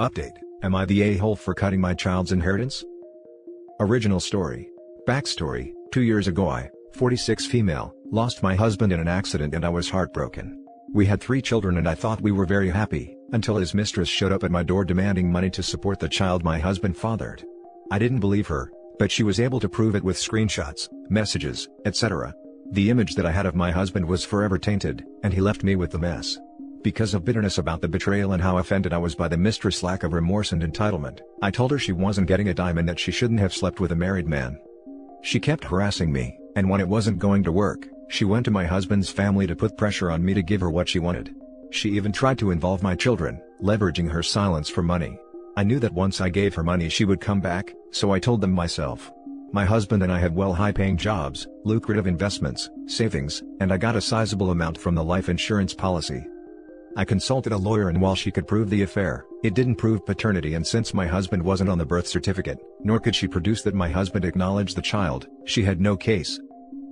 Update: am I the a-hole for cutting my child's inheritance? Original story. Backstory: 2 years ago I, 46 female, lost my husband in an accident and I was heartbroken. We had 3 children and I thought we were very happy, until his mistress showed up at my door demanding money to support the child my husband fathered. I didn't believe her, but she was able to prove it with screenshots, messages, etc. The image that I had of my husband was forever tainted, and he left me with the mess. Because of bitterness about the betrayal and how offended I was by the mistress' lack of remorse and entitlement, I told her she wasn't getting a dime and that she shouldn't have slept with a married man. She kept harassing me, and when it wasn't going to work, she went to my husband's family to put pressure on me to give her what she wanted. She even tried to involve my children, leveraging her silence for money. I knew that once I gave her money she would come back, so I told them myself. My husband and I had high-paying jobs, lucrative investments, savings, and I got a sizable amount from the life insurance policy. I consulted a lawyer and while she could prove the affair, it didn't prove paternity, and since my husband wasn't on the birth certificate, nor could she produce that my husband acknowledged the child, she had no case.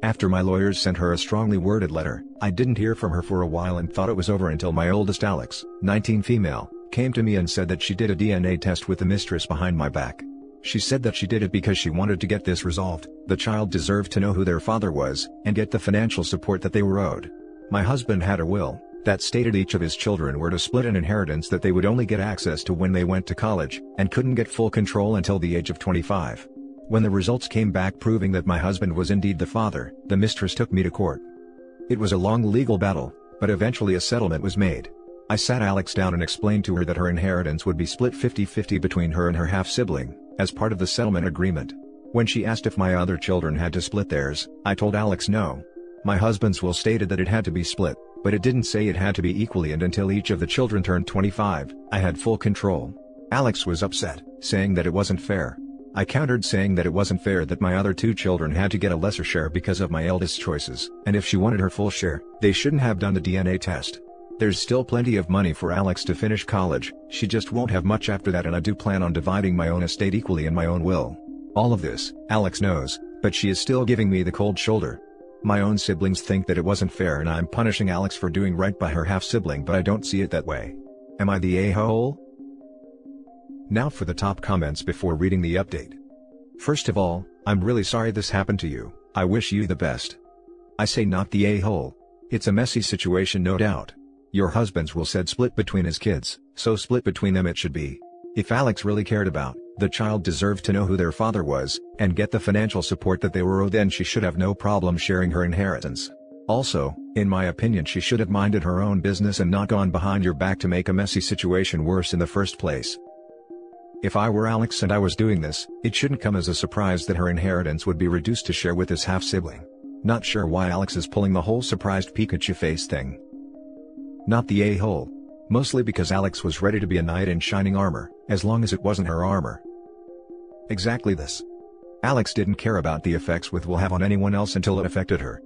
After my lawyers sent her a strongly worded letter, I didn't hear from her for a while and thought it was over until my oldest Alex, 19 female, came to me and said that she did a DNA test with the mistress behind my back. She said that she did it because she wanted to get this resolved. The child deserved to know who their father was, and get the financial support that they were owed. My husband had a will that stated each of his children were to split an inheritance that they would only get access to when they went to college, and couldn't get full control until the age of 25. When the results came back proving that my husband was indeed the father, the mistress took me to court. It was a long legal battle, but eventually a settlement was made. I sat Alex down and explained to her that her inheritance would be split 50-50 between her and her half-sibling, as part of the settlement agreement. When she asked if my other children had to split theirs, I told Alex no. My husband's will stated that it had to be split, but it didn't say it had to be equally, and until each of the children turned 25, I had full control. Alex was upset, saying that it wasn't fair. I countered saying that it wasn't fair that my other 2 children had to get a lesser share because of my eldest's choices, and if she wanted her full share, they shouldn't have done the DNA test. There's still plenty of money for Alex to finish college, she just won't have much after that, and I do plan on dividing my own estate equally in my own will. All of this, Alex knows, but she is still giving me the cold shoulder. My own siblings think that it wasn't fair and I'm punishing Alex for doing right by her half-sibling, but I don't see it that way. Am I the a-hole? Now for the top comments before reading the update. First of all, I'm really sorry this happened to you, I wish you the best. I say not the a-hole. It's a messy situation, no doubt. Your husband's will said split between his kids, so split between them it should be. If Alex really cared about the child deserved to know who their father was, and get the financial support that they were owed, then she should have no problem sharing her inheritance. Also, in my opinion, she should have minded her own business and not gone behind your back to make a messy situation worse in the first place. If I were Alex and I was doing this, it shouldn't come as a surprise that her inheritance would be reduced to share with his half-sibling. Not sure why Alex is pulling the whole surprised Pikachu face thing. Not the a-hole. Mostly because Alex was ready to be a knight in shining armor, as long as it wasn't her armor. Exactly this. Alex didn't care about the effects will have on anyone else until it affected her.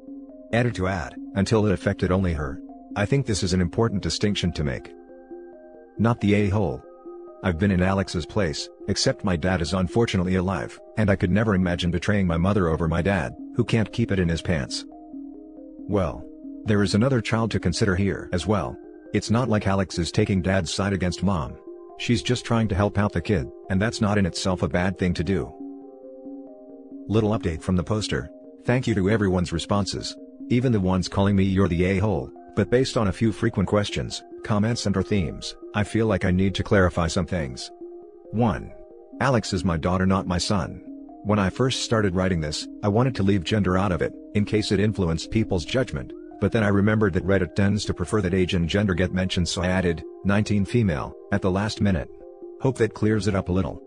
Added to add, until it affected only her. I think this is an important distinction to make. Not the a-hole. I've been in Alex's place, except my dad is unfortunately alive, and I could never imagine betraying my mother over my dad, who can't keep it in his pants. Well, there is another child to consider here as well. It's not like Alex is taking dad's side against mom. She's just trying to help out the kid, and that's not in itself a bad thing to do. Little update from the poster. Thank you to everyone's responses. Even the ones calling me you're the a-hole, but based on a few frequent questions, comments and/or themes, I feel like I need to clarify some things. 1. Alex is my daughter, not my son. When I first started writing this, I wanted to leave gender out of it, in case it influenced people's judgment. But then I remembered that Reddit tends to prefer that age and gender get mentioned, so I added 19 female at the last minute. Hope that clears it up a little.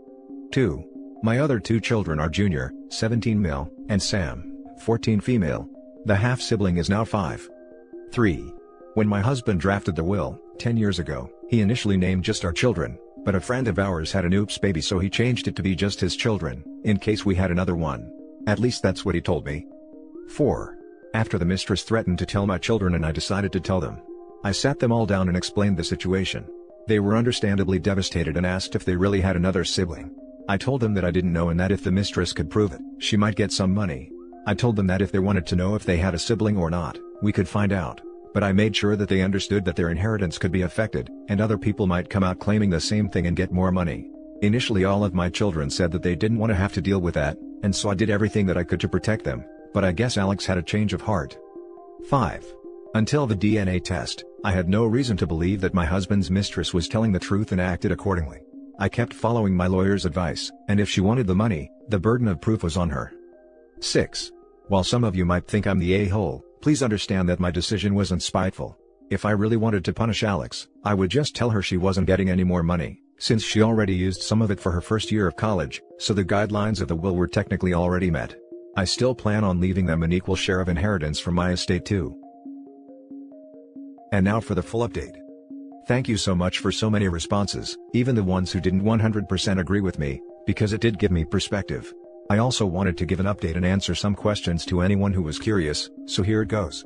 2. My other 2 children are Junior, 17 male, and Sam, 14 female. The half-sibling is now 5. 3. When my husband drafted the will, 10 years ago, he initially named just our children, but a friend of ours had an oops baby, so he changed it to be just his children, in case we had another one. At least that's what he told me. 4. After the mistress threatened to tell my children and I decided to tell them. I sat them all down and explained the situation. They were understandably devastated and asked if they really had another sibling. I told them that I didn't know and that if the mistress could prove it, she might get some money. I told them that if they wanted to know if they had a sibling or not, we could find out. but I made sure that they understood that their inheritance could be affected, and other people might come out claiming the same thing and get more money. Initially all of my children said that they didn't want to have to deal with that, and so I did everything that I could to protect them, but I guess Alex had a change of heart. 5. Until the DNA test, I had no reason to believe that my husband's mistress was telling the truth and acted accordingly. I kept following my lawyer's advice, and if she wanted the money, the burden of proof was on her. 6. While some of you might think I'm the a-hole, please understand that my decision wasn't spiteful. If I really wanted to punish Alex, I would just tell her she wasn't getting any more money, since she already used some of it for her first year of college, so the guidelines of the will were technically already met. I still plan on leaving them an equal share of inheritance from my estate too. And now for the full update. Thank you so much for so many responses, even the ones who didn't 100% agree with me, because it did give me perspective. I also wanted to give an update and answer some questions to anyone who was curious, so here it goes.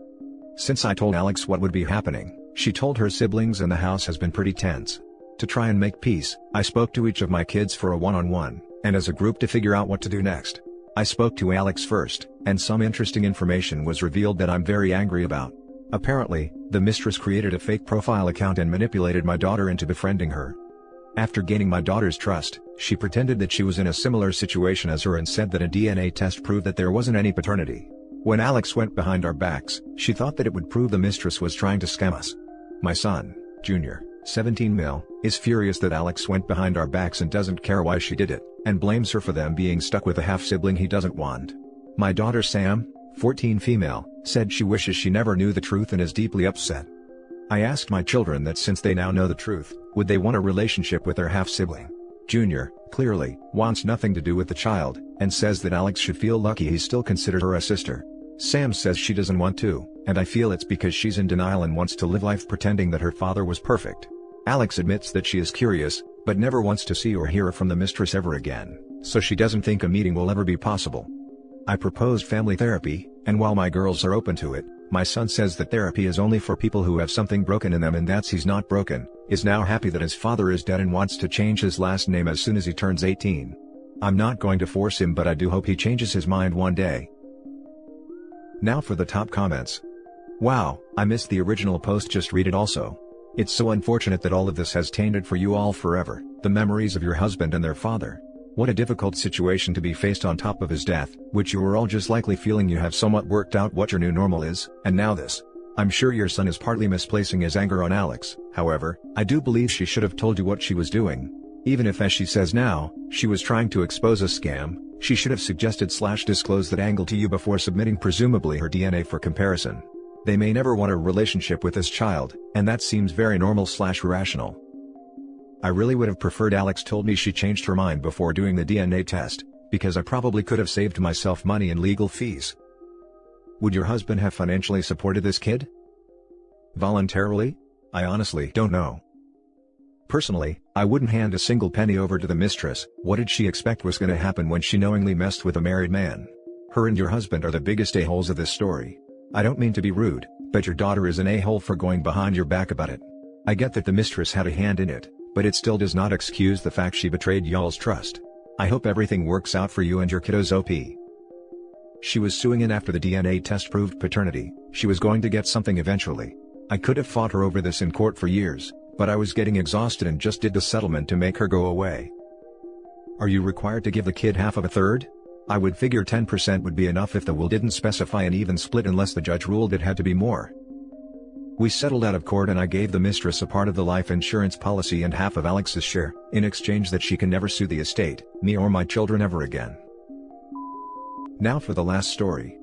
Since I told Alex what would be happening, she told her siblings and the house has been pretty tense. To try and make peace, I spoke to each of my kids for a one-on-one, and as a group to figure out what to do next. I spoke to Alex first, and some interesting information was revealed that I'm very angry about. Apparently, the mistress created a fake profile account and manipulated my daughter into befriending her. After gaining my daughter's trust, she pretended that she was in a similar situation as her and said that a DNA test proved that there wasn't any paternity. When Alex went behind our backs, she thought that it would prove the mistress was trying to scam us. My son, Junior, 17 mil, is furious that Alex went behind our backs and doesn't care why she did it, and blames her for them being stuck with a half-sibling he doesn't want. My daughter Sam, 14 female, said she wishes she never knew the truth and is deeply upset. I asked my children that since they now know the truth, would they want a relationship with their half-sibling. Junior, clearly, wants nothing to do with the child, and says that Alex should feel lucky he still considered her a sister. Sam says she doesn't want to, and I feel it's because she's in denial and wants to live life pretending that her father was perfect. Alex admits that she is curious, but never wants to see or hear from the mistress ever again, so she doesn't think a meeting will ever be possible. I proposed family therapy, and while my girls are open to it, my son says that therapy is only for people who have something broken in them and that's he's not broken, is now happy that his father is dead and wants to change his last name as soon as he turns 18. I'm not going to force him, but I do hope he changes his mind one day. Now for the top comments. Wow, I missed the original post, just read it also. It's so unfortunate that all of this has tainted for you all forever, the memories of your husband and their father. What a difficult situation to be faced on top of his death, which you were all just likely feeling you have somewhat worked out what your new normal is, and now this. I'm sure your son is partly misplacing his anger on Alex, however, I do believe she should have told you what she was doing. Even if, as she says now, she was trying to expose a scam, she should have suggested/disclosed that angle to you before submitting presumably her DNA for comparison. They may never want a relationship with this child, and that seems very normal/rational. I really would have preferred Alex told me she changed her mind before doing the DNA test, because I probably could have saved myself money in legal fees. Would your husband have financially supported this kid? Voluntarily? I honestly don't know. Personally, I wouldn't hand a single penny over to the mistress. What did she expect was going to happen when she knowingly messed with a married man? Her and your husband are the biggest a-holes of this story. I don't mean to be rude, but your daughter is an a-hole for going behind your back about it. I get that the mistress had a hand in it, but it still does not excuse the fact she betrayed y'all's trust. I hope everything works out for you and your kiddos. OP. She was suing in after the DNA test proved paternity. She was going to get something eventually. I could have fought her over this in court for years, but I was getting exhausted and just did the settlement to make her go away. Are you required to give the kid half of a third? I would figure 10% would be enough if the will didn't specify an even split unless the judge ruled it had to be more. We settled out of court and I gave the mistress a part of the life insurance policy and half of Alex's share, in exchange that she can never sue the estate, me or my children ever again. Now for the last story.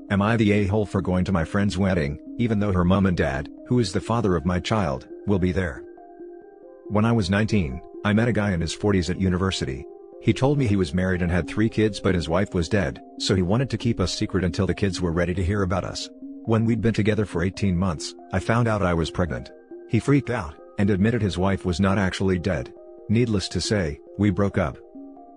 Am I the a-hole for going to my friend's wedding, even though her mom and dad, who is the father of my child, will be there? When I was 19, I met a guy in his 40s at university. He told me he was married and had 3 kids but his wife was dead, so he wanted to keep us secret until the kids were ready to hear about us. When we'd been together for 18 months, I found out I was pregnant. He freaked out, and admitted his wife was not actually dead. Needless to say, we broke up.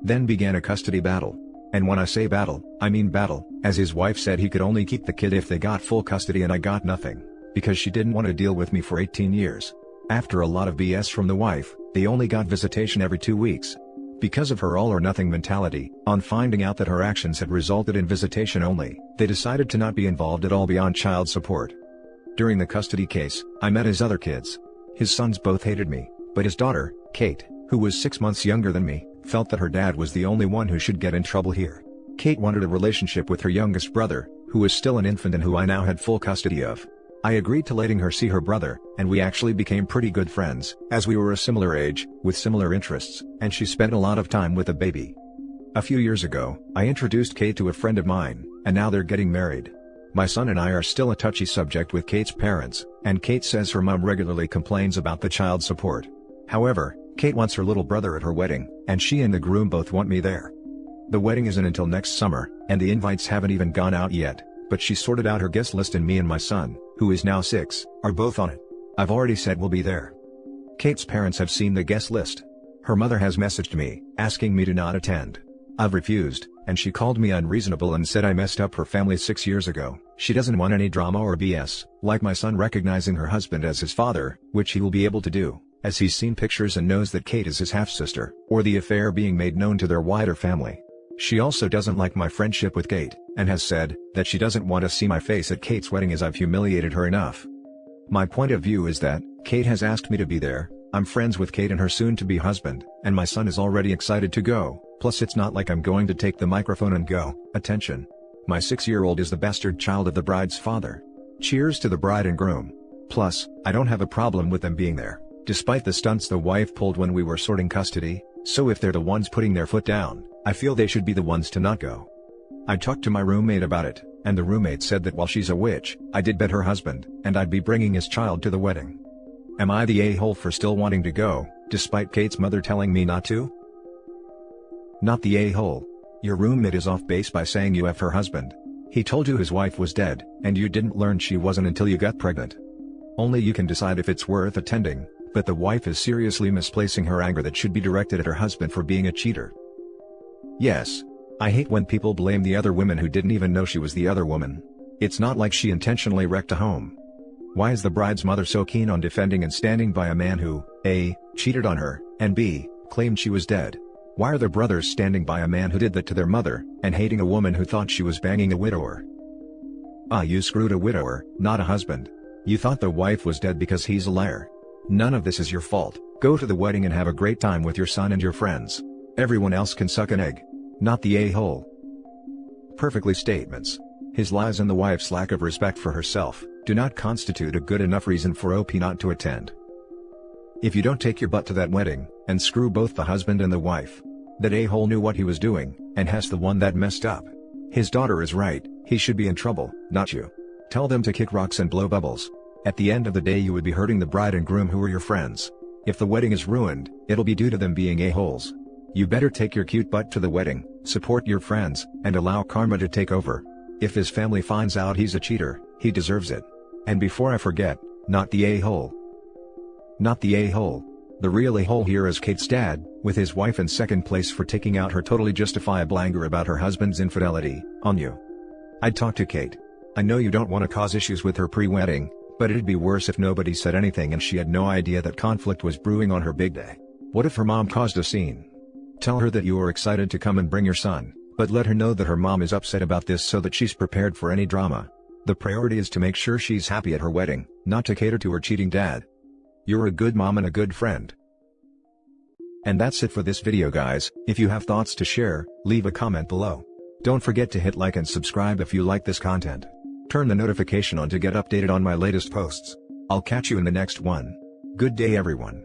Then began a custody battle. And when I say battle, I mean battle, as his wife said he could only keep the kid if they got full custody and I got nothing, because she didn't want to deal with me for 18 years. After a lot of BS from the wife, they only got visitation every 2 weeks. Because of her all-or-nothing mentality, on finding out that her actions had resulted in visitation only, they decided to not be involved at all beyond child support. During the custody case, I met his other kids. His sons both hated me, but his daughter, Kate, who was 6 months younger than me, felt that her dad was the only one who should get in trouble here. Kate wanted a relationship with her youngest brother, who was still an infant and who I now had full custody of. I agreed to letting her see her brother, and we actually became pretty good friends, as we were a similar age, with similar interests, and she spent a lot of time with the baby. A few years ago, I introduced Kate to a friend of mine, and now they're getting married. My son and I are still a touchy subject with Kate's parents, and Kate says her mom regularly complains about the child support. However, Kate wants her little brother at her wedding, and she and the groom both want me there. The wedding isn't until next summer, and the invites haven't even gone out yet, but she sorted out her guest list and me and my son, who is now 6, are both on it. I've already said we'll be there. Kate's parents have seen the guest list. Her mother has messaged me, asking me to not attend. I've refused, and she called me unreasonable and said I messed up her family 6 years ago. She doesn't want any drama or BS, like my son recognizing her husband as his father, which he will be able to do, as he's seen pictures and knows that Kate is his half-sister, or the affair being made known to their wider family. She also doesn't like my friendship with Kate, and has said that she doesn't want to see my face at Kate's wedding as I've humiliated her enough. My point of view is that Kate has asked me to be there. I'm friends with Kate and her soon-to-be husband, and my son is already excited to go, plus it's not like I'm going to take the microphone and go, "Attention. My 6-year-old is the bastard child of the bride's father. Cheers to the bride and groom." Plus, I don't have a problem with them being there, despite the stunts the wife pulled when we were sorting custody, so if they're the ones putting their foot down, I feel they should be the ones to not go. I talked to my roommate about it, and the roommate said that while she's a witch, I did bet her husband, and I'd be bringing his child to the wedding. Am I the a-hole for still wanting to go, despite Kate's mother telling me not to? Not the a-hole. Your roommate is off base by saying you F her husband. He told you his wife was dead, and you didn't learn she wasn't until you got pregnant. Only you can decide if it's worth attending, but the wife is seriously misplacing her anger that should be directed at her husband for being a cheater. Yes. I hate when people blame the other women who didn't even know she was the other woman. It's not like she intentionally wrecked a home. Why is the bride's mother so keen on defending and standing by a man who, A, cheated on her, and B, claimed she was dead? Why are the brothers standing by a man who did that to their mother, and hating a woman who thought she was banging a widower? You screwed a widower, not a husband. You thought the wife was dead because he's a liar. None of this is your fault. Go to the wedding and have a great time with your son and your friends. Everyone else can suck an egg. Not the a-hole. Perfectly statements. His lies and the wife's lack of respect for herself do not constitute a good enough reason for OP not to attend. If you don't take your butt to that wedding, and screw both the husband and the wife, that a-hole knew what he was doing, and has the one that messed up. His daughter is right, he should be in trouble, not you. Tell them to kick rocks and blow bubbles. At the end of the day you would be hurting the bride and groom who are your friends. If the wedding is ruined, it'll be due to them being a-holes. You better take your cute butt to the wedding, support your friends, and allow karma to take over. If his family finds out he's a cheater, he deserves it. And before I forget, not the a-hole. Not the a-hole. The real a-hole here is Kate's dad, with his wife in second place for taking out her totally justifiable anger about her husband's infidelity on you. I'd talk to Kate. I know you don't want to cause issues with her pre-wedding, but it'd be worse if nobody said anything and she had no idea that conflict was brewing on her big day. What if her mom caused a scene? Tell her that you are excited to come and bring your son, but let her know that her mom is upset about this so that she's prepared for any drama. The priority is to make sure she's happy at her wedding, not to cater to her cheating dad. You're a good mom and a good friend. And that's it for this video guys. If you have thoughts to share, leave a comment below. Don't forget to hit like and subscribe if you like this content. Turn the notification on to get updated on my latest posts. I'll catch you in the next one. Good day everyone.